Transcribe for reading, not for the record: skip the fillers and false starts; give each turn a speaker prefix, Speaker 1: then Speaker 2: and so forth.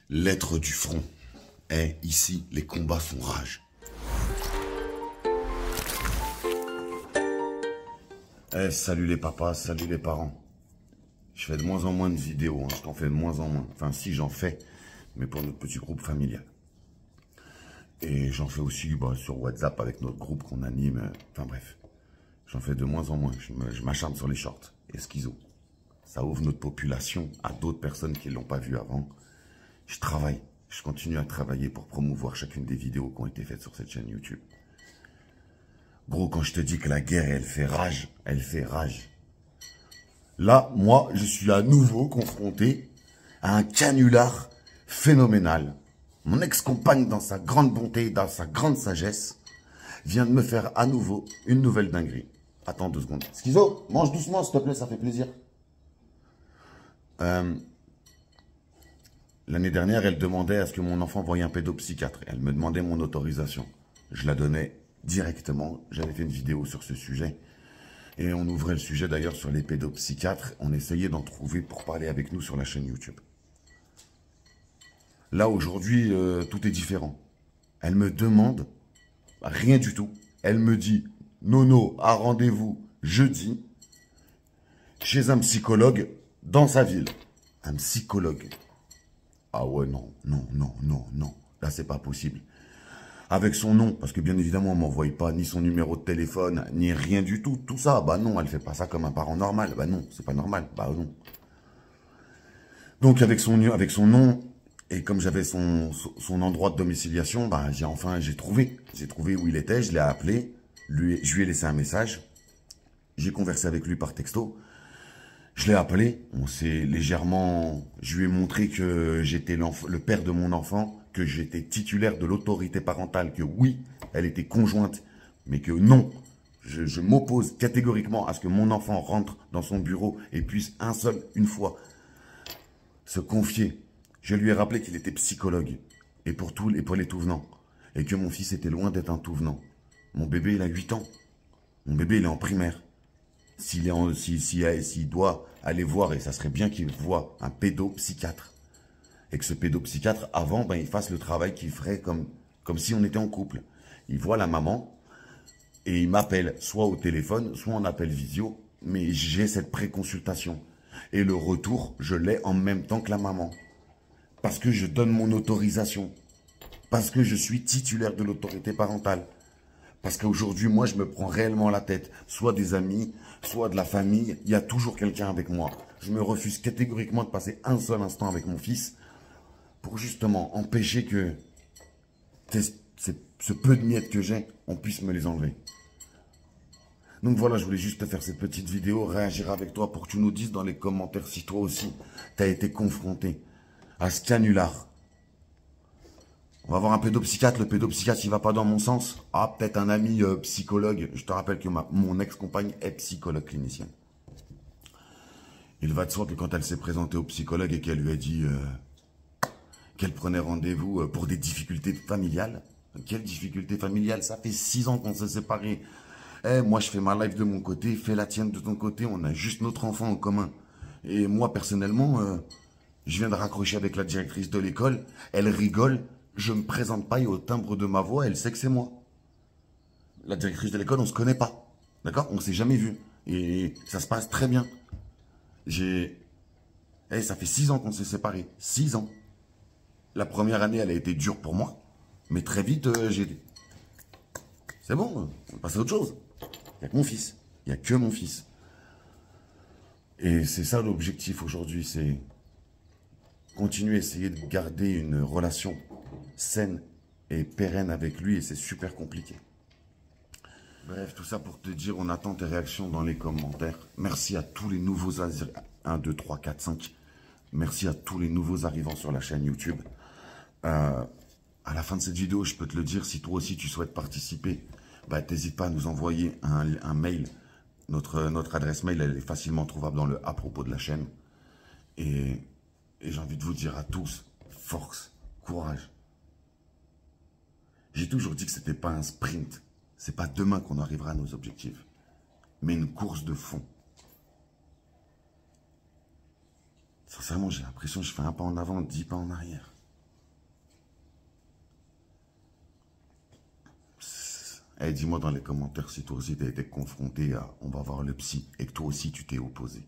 Speaker 1: Lettre du front. Ici, les combats font rage. Salut les papas, salut les parents. Je fais de moins en moins de vidéos, je t'en fais de moins en moins. Enfin, si, j'en fais, mais pour notre petit groupe familial. Et j'en fais aussi sur WhatsApp avec notre groupe qu'on anime. Enfin bref, j'en fais de moins en moins. Je m'acharne sur les shorts. Et schizo. Ça ouvre notre population à d'autres personnes qui ne l'ont pas vu avant. Je travaille. Je continue à travailler pour promouvoir chacune des vidéos qui ont été faites sur cette chaîne YouTube. Gros, quand je te dis que la guerre, elle fait rage, elle fait rage. Là, moi, je suis à nouveau confronté à un canular phénoménal. Mon ex-compagne, dans sa grande bonté, dans sa grande sagesse, vient de me faire à nouveau une nouvelle dinguerie. Attends 2 secondes. Schizo, mange doucement, s'il te plaît, ça fait plaisir. L'année dernière, elle demandait à ce que mon enfant voie un pédopsychiatre. Elle me demandait mon autorisation. Je la donnais directement. J'avais fait une vidéo sur ce sujet. Et on ouvrait le sujet d'ailleurs sur les pédopsychiatres. On essayait d'en trouver pour parler avec nous sur la chaîne YouTube. Là, aujourd'hui, tout est différent. Elle me demande rien du tout. Elle me dit, Nono a rendez-vous jeudi chez un psychologue dans sa ville. Un psychologue. Ah ouais, non, non, non, non, non. Là, c'est pas possible. Avec son nom, parce que bien évidemment, on ne m'envoie pas ni son numéro de téléphone, ni rien du tout. Tout ça, bah non, elle fait pas ça comme un parent normal. Bah non, c'est pas normal. Bah non. Donc, avec son nom, et comme j'avais son endroit de domiciliation, bah j'ai trouvé. J'ai trouvé où il était, je l'ai appelé, je lui ai laissé un message. J'ai conversé avec lui par texto. Je l'ai appelé, on s'est légèrement... Je lui ai montré que j'étais le père de mon enfant, que j'étais titulaire de l'autorité parentale, que oui, elle était conjointe, mais que non, je m'oppose catégoriquement à ce que mon enfant rentre dans son bureau et puisse une fois, se confier. Je lui ai rappelé qu'il était psychologue, et pour les tout venants, et que mon fils était loin d'être un tout venant. Mon bébé, il a 8 ans. Mon bébé, il est en primaire. S'il doit aller voir, et ça serait bien qu'il voie un pédopsychiatre, et que ce pédopsychiatre, avant, il fasse le travail qu'il ferait comme si on était en couple. Il voit la maman, et il m'appelle, soit au téléphone, soit en appel visio, mais j'ai cette préconsultation. Et le retour, je l'ai en même temps que la maman. Parce que je donne mon autorisation. Parce que je suis titulaire de l'autorité parentale. Parce qu'aujourd'hui, moi, je me prends réellement la tête. Soit des amis, soit de la famille. Il y a toujours quelqu'un avec moi. Je me refuse catégoriquement de passer un seul instant avec mon fils pour justement empêcher que ce peu de miettes que j'ai, on puisse me les enlever. Donc voilà, je voulais juste te faire cette petite vidéo, réagir avec toi pour que tu nous dises dans les commentaires si toi aussi, tu as été confronté à ce canular. On va voir un pédopsychiatre. Le pédopsychiatre, il va pas dans mon sens. Ah, peut-être un ami psychologue. Je te rappelle que mon ex-compagne est psychologue clinicienne. Il va de soi que quand elle s'est présentée au psychologue et qu'elle lui a dit qu'elle prenait rendez-vous pour des difficultés familiales. Quelles difficultés familiales? Ça fait 6 ans qu'on s'est séparés. Moi, je fais ma life de mon côté, fais la tienne de ton côté. On a juste notre enfant en commun. Et moi, personnellement, je viens de raccrocher avec la directrice de l'école. Elle rigole. Je ne me présente pas et au timbre de ma voix, elle sait que c'est moi. La directrice de l'école, on ne se connaît pas. D'accord? On ne s'est jamais vu. Et ça se passe très bien. Ça fait 6 ans qu'on s'est séparés. 6 ans. La première année, elle a été dure pour moi. Mais très vite, c'est bon, on va passer à autre chose. Il n'y a que mon fils. Il n'y a que mon fils. Et c'est ça l'objectif aujourd'hui, c'est continuer à essayer de garder une relation saine et pérenne avec lui, et c'est super compliqué. Bref, tout ça pour te dire, on attend tes réactions dans les commentaires. Merci à tous les nouveaux 1, 2, 3, 4, 5. Merci à tous les nouveaux arrivants sur la chaîne YouTube. À la fin de cette vidéo, je peux te le dire, si toi aussi tu souhaites participer, n'hésite pas à nous envoyer un mail. Notre adresse mail, elle est facilement trouvable dans le à propos de la chaîne. Et j'ai envie de vous dire à tous, force, courage. J'ai toujours dit que ce n'était pas un sprint. Ce n'est pas demain qu'on arrivera à nos objectifs. Mais une course de fond. Sincèrement, j'ai l'impression que je fais un pas en avant, 10 pas en arrière. Eh, dis-moi dans les commentaires si toi aussi t'as été confronté à on va voir le psy et que toi aussi tu t'es opposé.